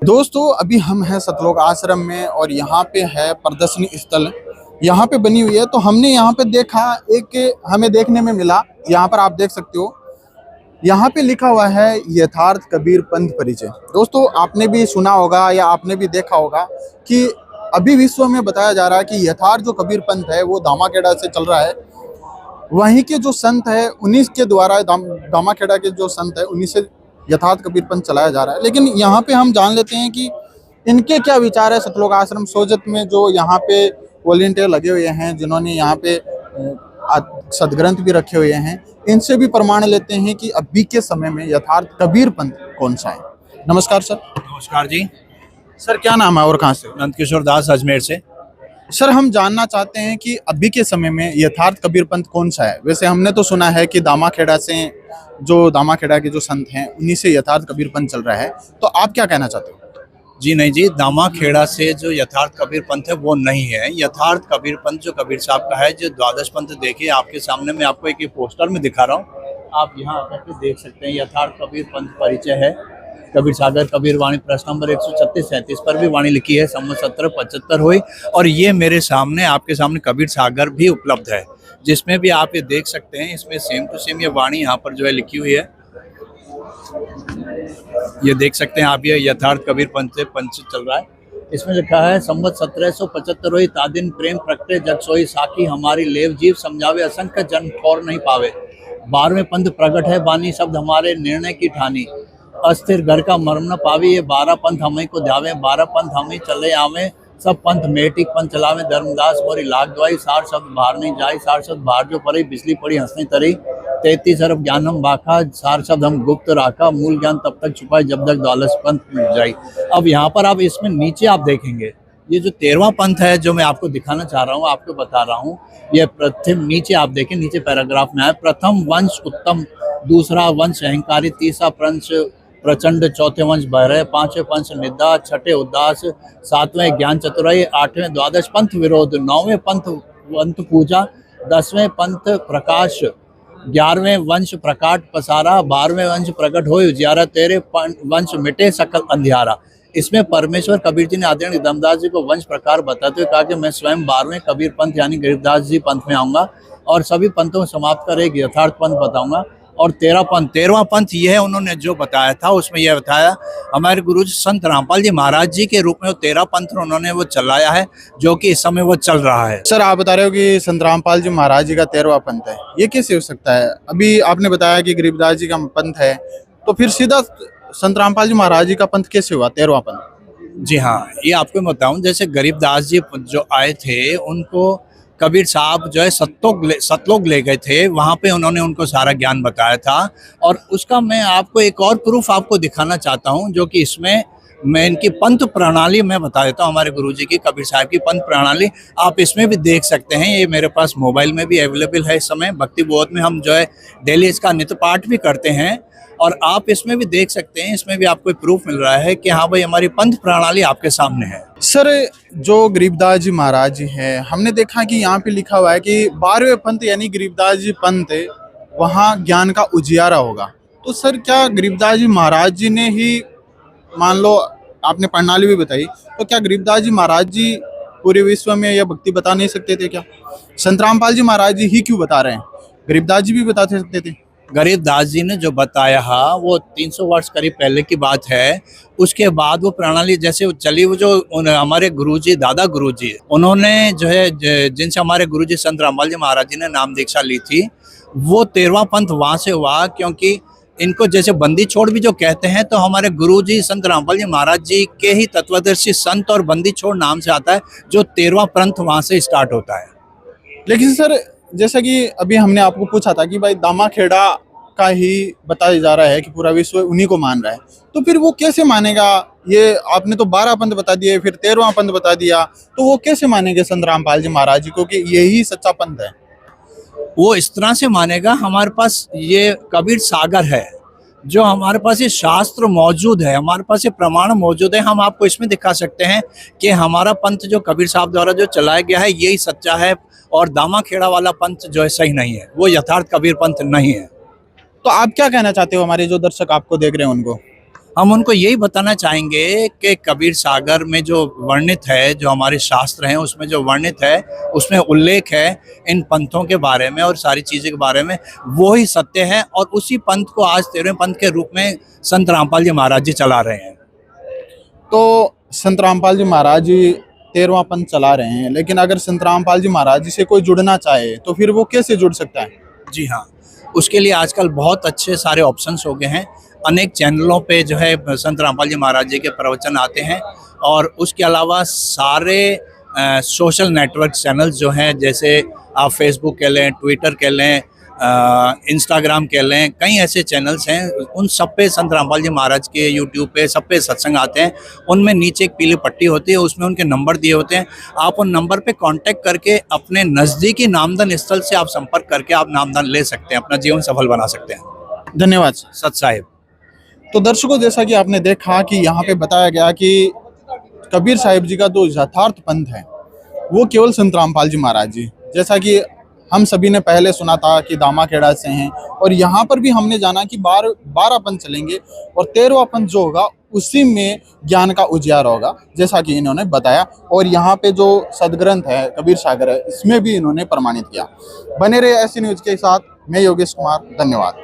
दोस्तों अभी हम हैं सतलोक आश्रम में और यहाँ पे है प्रदर्शनी स्थल यहाँ पे बनी हुई है। तो हमने यहाँ पे देखा, एक हमें देखने में मिला, यहाँ पर आप देख सकते हो, यहाँ पे लिखा हुआ है यथार्थ कबीर पंथ परिचय। दोस्तों आपने भी सुना होगा या आपने भी देखा होगा कि अभी विश्व में बताया जा रहा है कि यथार्थ जो कबीर पंथ है वो दामाखेड़ा से चल रहा है। वहीं के जो संत है उन्हीं के द्वारा दामाखेड़ा के जो संत है उन्हीं से यथार्थ कबीर पंथ चलाया जा रहा है। लेकिन यहाँ पे हम जान लेते हैं कि इनके क्या विचार है। सतलोक आश्रम सोजत में जो यहाँ पे वॉलेंटियर लगे हुए हैं, जिन्होंने यहाँ पे सदग्रंथ भी रखे हुए हैं, इनसे भी प्रमाण लेते हैं कि अभी के समय में यथार्थ कबीर पंथ कौन सा है। नमस्कार सर। नमस्कार जी। सर क्या नाम है और कहाँ से? नंदकिशोर दास, अजमेर से। सर हम जानना चाहते हैं कि अभी के समय में यथार्थ कबीर पंथ कौन सा है। वैसे हमने तो सुना है कि दामाखेड़ा से जो दामाखेड़ा के जो संत हैं उन्हीं से यथार्थ कबीर पंथ चल रहा है, तो आप क्या कहना चाहते हो? जी नहीं जी, दामाखेड़ा से जो यथार्थ कबीर पंथ है वो नहीं है। यथार्थ कबीर पंथ जो कबीर साहब का है, जो द्वादश पंथ देखिए आपके सामने, मैं आपको एक पोस्टर में दिखा रहा हूँ, आप यहाँ आकर के देख सकते हैं। यथार्थ कबीर पंथ परिचय है, कबीर सागर कबीर वाणी, प्रश्न नंबर 136-37 पर भी वाणी लिखी है, संवत 1775 हुई। और ये मेरे सामने, आपके सामने कबीर सागर भी उपलब्ध है, जिसमें भी आप ये देख सकते हैं। इसमें सेम टू सेम ये वाणी यहाँ पर जो है लिखी हुई है, ये देख सकते हैं आप। ये यथार्थ कबीर पंथ से पंच चल रहा है। इसमें लिखा है, संवत 1775 हुई, तादिन प्रेम प्रगटे जग सोई, साखी हमारी लेव जीव समझावे, असंख्य जन ठौर नहीं पावे। 12वें पंथ प्रगट है, बानी शब्द हमारे निर्णय की ठानी, अस्थिर घर का मर्म न पावी, ये 12 पंथ हमें को ध्यावे, 12 पंथ हमें चले आवे, सब पंथ मेटिक पंथ चलावे, धर्मदास मोरी लाग दवाई, सार शब्द बाहर नहीं जाई, सार शब्द बाहर जो पड़ी, बिजली पड़ी हंसनी तरी, 33 अरब ज्ञान हम बाखा, सार शब्द हम गुप्त राखा, मूल ज्ञान तब तक छुपाए जब तक द्वादश पंथ मिट जाए। अब यहाँ पर आप इसमें नीचे आप देखेंगे, ये जो 13वां पंथ है जो मैं आपको दिखाना चाह रहा हूँ, आपको बता रहा हूँ, ये प्रथम, नीचे आप देखें, नीचे पैराग्राफ में है, प्रथम वंश उत्तम, दूसरा वंश अहंकारी, तीसरा पंच प्रचंड, चौथे वंश भैरव, 5वें पंच निदा, 6ठे उदास, 7वें ज्ञान चतुराई, 8वें द्वादश पंथ विरोध, 9वें पंथ पूजा, 10वें पंथ प्रकाश, 11वें वंश प्रकाट पसारा, 12वें वंश प्रकट हो उजियारा, 13 वंश मिटे सकल अंधियारा। इसमें परमेश्वर कबीर जी ने आदरणीय धर्मदास जी को वंश प्रकार बताते हुए कहा कि मैं स्वयं 12वें कबीर पंथ यानी गरीबदास जी पंथ में आऊँगा और सभी पंथों समाप्त कर एक यथार्थ पंथ बताऊँगा। और 13वां पंथ ये है, उन्होंने जो बताया था उसमें यह बताया, हमारे गुरु संत रामपाल जी महाराज जी के रूप में वो 13 पंथ उन्होंने वो चलाया है, जो कि इस समय वो चल रहा है। सर आप बता रहे हो कि संत रामपाल जी महाराज जी का 13वां पंथ है, ये कैसे हो सकता है? अभी आपने बताया कि गरीबदास जी का पंथ है, तो फिर सीधा संत रामपाल जी महाराज जी का पंथ कैसे हुआ 13वां पंथ? जी हाँ, ये आपको मैं बताऊं, जैसे गरीबदास जी जो आए थे, उनको कबीर साहब जो है सतलोक ले गए थे, वहाँ पे उन्होंने उनको सारा ज्ञान बताया था। और उसका मैं आपको एक और प्रूफ आपको दिखाना चाहता हूँ, जो कि इसमें मैं इनकी पंथ प्रणाली मैं बता देता हूँ, हमारे गुरुजी की, कबीर साहब की पंथ प्रणाली आप इसमें भी देख सकते हैं। ये मेरे पास मोबाइल में भी अवेलेबल है इस समय। भक्ति बोध में हम जो है डेली इसका नित्य पाठ भी करते हैं, और आप इसमें भी देख सकते हैं। इसमें भी आपको प्रूफ मिल रहा है कि हाँ भाई, हमारी पंथ प्रणाली आपके सामने है। सर जो गरीबदास जी महाराज जी हैं, हमने देखा कि यहाँ पे लिखा हुआ है कि 12वें पंथ यानी गरीबदास जी पंथ, वहाँ ज्ञान का उजियारा होगा। तो सर क्या गरीबदास जी महाराज जी ने ही, मान लो आपने प्रणाली भी बताई, तो क्या गरीबदास जी महाराज जी पूरे विश्व में यह भक्ति बता नहीं सकते थे क्या? संत रामपाल जी महाराज जी ही क्यों बता रहे हैं, गरीबदास जी भी बता सकते थे? गरीबदास जी ने जो बताया वो 300 वर्ष करीब पहले की बात है। उसके बाद वो प्रणाली जैसे वो चली, वो जो हमारे गुरुजी, दादा गुरुजी, उन्होंने जो है, जिनसे हमारे गुरुजी संत रामपाल जी महाराज जी ने नाम दीक्षा ली थी, वो 13वां पंथ वहाँ से हुआ। क्योंकि इनको जैसे बंदी छोड़ भी जो कहते हैं, तो हमारे गुरुजी संत रामपाल जी महाराज जी के ही तत्वदर्शी संत और बंदी छोड़ नाम से आता है, जो 13वां पंथ वहाँ से स्टार्ट होता है। लेकिन सर जैसा कि अभी हमने आपको पूछा था कि भाई दामाखेड़ा का ही बताया जा रहा है कि पूरा विश्व उन्हीं को मान रहा है, तो फिर वो कैसे मानेगा? ये आपने तो 12 पंथ बता दिए, फिर 13वां पंथ बता दिया, तो वो कैसे मानेंगे संत रामपाल जी महाराज जी को कि यही सच्चा पंथ है? वो इस तरह से मानेगा, हमारे पास ये कबीर सागर है, जो हमारे पास ये शास्त्र मौजूद है, हमारे पास ये प्रमाण मौजूद है। हम आपको इसमें दिखा सकते हैं कि हमारा पंथ जो कबीर साहब द्वारा जो चलाया गया है यही सच्चा है, और दामाखेड़ा वाला पंथ जो है सही नहीं है, वो यथार्थ कबीर पंथ नहीं है। तो आप क्या कहना चाहते हो हमारे जो दर्शक आपको देख रहे हैं उनको? हम उनको यही बताना चाहेंगे कि कबीर सागर में जो वर्णित है, जो हमारे शास्त्र हैं उसमें जो वर्णित है, उसमें उल्लेख है इन पंथों के बारे में और सारी चीज़ों के बारे में, वो ही सत्य है। और उसी पंथ को आज 13वें पंथ के रूप में संत रामपाल जी महाराज जी चला रहे हैं। तो संत रामपाल जी महाराज जी 13वां पंथ चला रहे हैं, लेकिन अगर संत रामपाल जी महाराज जी से कोई जुड़ना चाहे तो फिर वो कैसे जुड़ सकता है? जी हाँ, उसके लिए आजकल बहुत अच्छे सारे ऑप्शंस हो गए हैं। अनेक चैनलों पे जो है संत रामपाल जी महाराज जी के प्रवचन आते हैं, और उसके अलावा सारे सोशल नेटवर्क चैनल्स जो हैं, जैसे आप फेसबुक कह लें, ट्विटर कह लें, इंस्टाग्राम कह लें, कई ऐसे चैनल्स हैं, उन सब पे संत रामपाल जी महाराज के यूट्यूब पे सब पे सत्संग आते हैं। उनमें नीचे एक पीली पट्टी होती है, उसमें उनके नंबर दिए होते हैं। आप उन नंबर पे कांटेक्ट करके अपने नज़दीकी नामदान स्थल से आप संपर्क करके आप नामदान ले सकते हैं, अपना जीवन सफल बना सकते हैं। धन्यवाद। सत साहिब। तो दर्शकों, जैसा कि आपने देखा कि यहाँ पे बताया गया कि कबीर साहिब जी का जो यथार्थ पंथ है वो केवल संत रामपाल जी महाराज जी, जैसा कि हम सभी ने पहले सुना था कि दामाखेड़ा से हैं, और यहाँ पर भी हमने जाना कि 12 पंथ चलेंगे और 13वां पंथ जो होगा उसी में ज्ञान का उजियार होगा, जैसा कि इन्होंने बताया। और यहाँ पे जो सदग्रंथ है कबीर सागर है, इसमें भी इन्होंने प्रमाणित किया। बने रहे ऐसी न्यूज के साथ, मैं योगेश कुमार, धन्यवाद।